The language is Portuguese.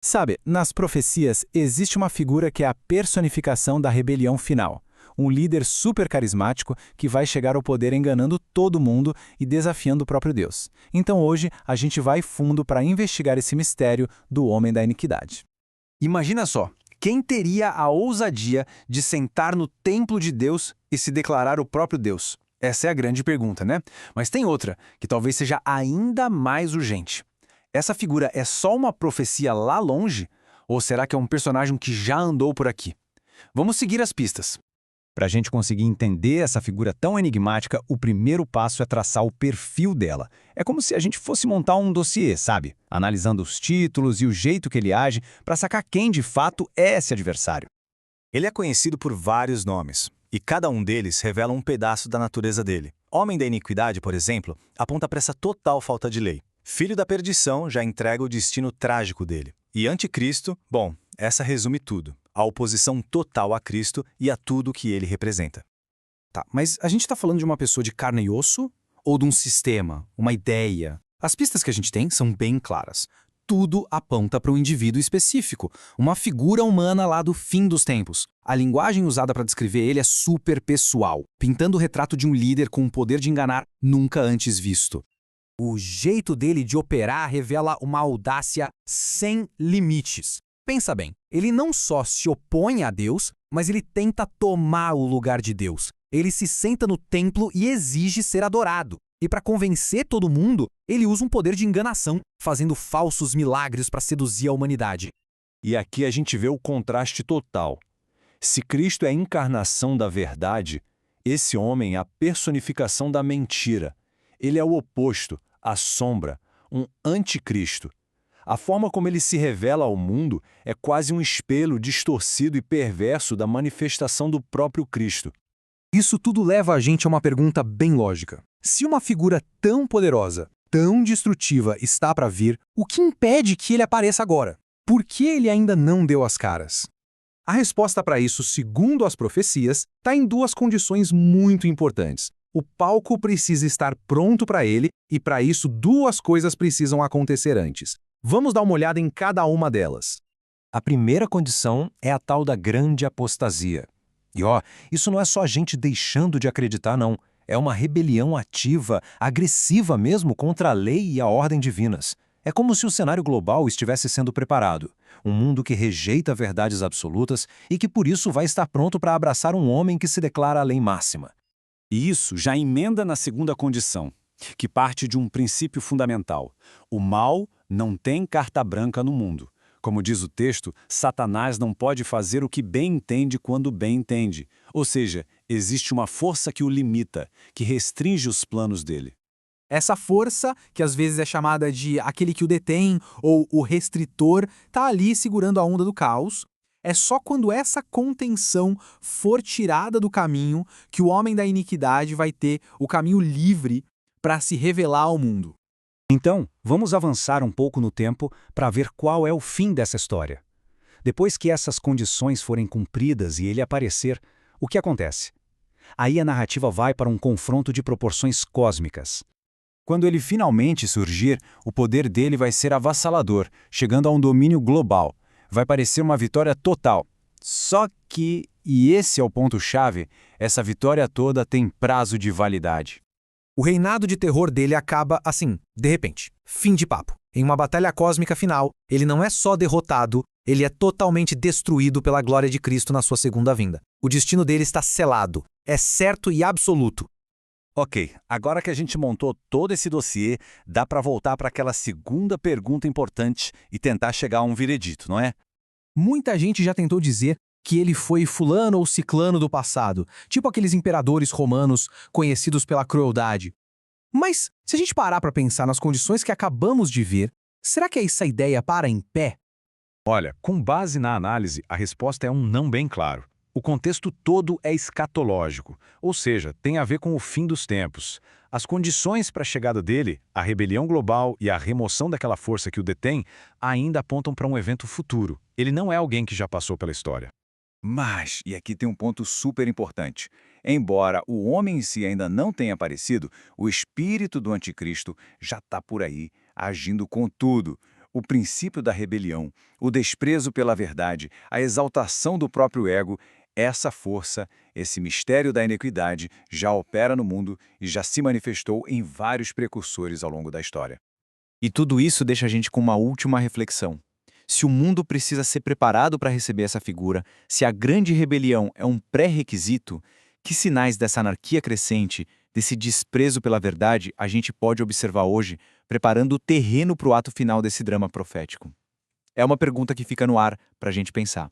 Sabe, nas profecias existe uma figura que é a personificação da rebelião final. Um líder super carismático que vai chegar ao poder enganando todo mundo e desafiando o próprio Deus. Então hoje a gente vai fundo para investigar esse mistério do homem da iniquidade. Imagina só, quem teria a ousadia de sentar no templo de Deus e se declarar o próprio Deus? Essa é a grande pergunta, né? Mas tem outra, que talvez seja ainda mais urgente. Essa figura é só uma profecia lá longe? Ou será que é um personagem que já andou por aqui? Vamos seguir as pistas. Para a gente conseguir entender essa figura tão enigmática, o primeiro passo é traçar o perfil dela. É como se a gente fosse montar um dossiê, sabe? Analisando os títulos e o jeito que ele age para sacar quem de fato é esse adversário. Ele é conhecido por vários nomes, e cada um deles revela um pedaço da natureza dele. Homem da iniquidade, por exemplo, aponta para essa total falta de lei. Filho da perdição já entrega o destino trágico dele. E anticristo, bom, essa resume tudo. A oposição total a Cristo e a tudo que ele representa. Tá, mas a gente está falando de uma pessoa de carne e osso? Ou de um sistema, uma ideia? As pistas que a gente tem são bem claras. Tudo aponta para um indivíduo específico, uma figura humana lá do fim dos tempos. A linguagem usada para descrever ele é super pessoal, pintando o retrato de um líder com o poder de enganar nunca antes visto. O jeito dele de operar revela uma audácia sem limites. Pensa bem, ele não só se opõe a Deus, mas ele tenta tomar o lugar de Deus. Ele se senta no templo e exige ser adorado. E para convencer todo mundo, ele usa um poder de enganação, fazendo falsos milagres para seduzir a humanidade. E aqui a gente vê o contraste total. Se Cristo é a encarnação da verdade, esse homem é a personificação da mentira. Ele é o oposto, a sombra, um anticristo. A forma como ele se revela ao mundo é quase um espelho distorcido e perverso da manifestação do próprio Cristo. Isso tudo leva a gente a uma pergunta bem lógica. Se uma figura tão poderosa, tão destrutiva está para vir, o que impede que ele apareça agora? Por que ele ainda não deu as caras? A resposta para isso, segundo as profecias, está em duas condições muito importantes. O palco precisa estar pronto para ele e, para isso, duas coisas precisam acontecer antes. Vamos dar uma olhada em cada uma delas. A primeira condição é a tal da grande apostasia. E isso não é só a gente deixando de acreditar, não. É uma rebelião ativa, agressiva mesmo contra a lei e a ordem divinas. É como se o cenário global estivesse sendo preparado. Um mundo que rejeita verdades absolutas e que por isso vai estar pronto para abraçar um homem que se declara a lei máxima. E isso já emenda na segunda condição, que parte de um princípio fundamental. O mal não tem carta branca no mundo. Como diz o texto, Satanás não pode fazer o que bem entende quando bem entende. Ou seja, existe uma força que o limita, que restringe os planos dele. Essa força, que às vezes é chamada de aquele que o detém ou o restritor, está ali segurando a onda do caos. É só quando essa contenção for tirada do caminho que o homem da iniquidade vai ter o caminho livre para se revelar ao mundo. Então, vamos avançar um pouco no tempo para ver qual é o fim dessa história. Depois que essas condições forem cumpridas e ele aparecer, o que acontece? Aí a narrativa vai para um confronto de proporções cósmicas. Quando ele finalmente surgir, o poder dele vai ser avassalador, chegando a um domínio global. Vai parecer uma vitória total. Só que, e esse é o ponto-chave, essa vitória toda tem prazo de validade. O reinado de terror dele acaba assim, de repente. Fim de papo. Em uma batalha cósmica final, ele não é só derrotado, ele é totalmente destruído pela glória de Cristo na sua segunda vinda. O destino dele está selado, é certo e absoluto. Ok, agora que a gente montou todo esse dossiê, dá para voltar para aquela segunda pergunta importante e tentar chegar a um veredito, não é? Muita gente já tentou dizer que ele foi fulano ou ciclano do passado, tipo aqueles imperadores romanos conhecidos pela crueldade. Mas, se a gente parar para pensar nas condições que acabamos de ver, será que essa ideia para em pé? Olha, com base na análise, a resposta é um não bem claro. O contexto todo é escatológico, ou seja, tem a ver com o fim dos tempos. As condições para a chegada dele, a rebelião global e a remoção daquela força que o detém, ainda apontam para um evento futuro. Ele não é alguém que já passou pela história. Mas, e aqui tem um ponto super importante, embora o homem em si ainda não tenha aparecido, o espírito do anticristo já está por aí, agindo com tudo. o princípio da rebelião, o desprezo pela verdade, a exaltação do próprio ego, essa força, esse mistério da iniquidade já opera no mundo e já se manifestou em vários precursores ao longo da história. E tudo isso deixa a gente com uma última reflexão. Se o mundo precisa ser preparado para receber essa figura, se a grande rebelião é um pré-requisito, que sinais dessa anarquia crescente, desse desprezo pela verdade, a gente pode observar hoje, preparando o terreno para o ato final desse drama profético? É uma pergunta que fica no ar para a gente pensar.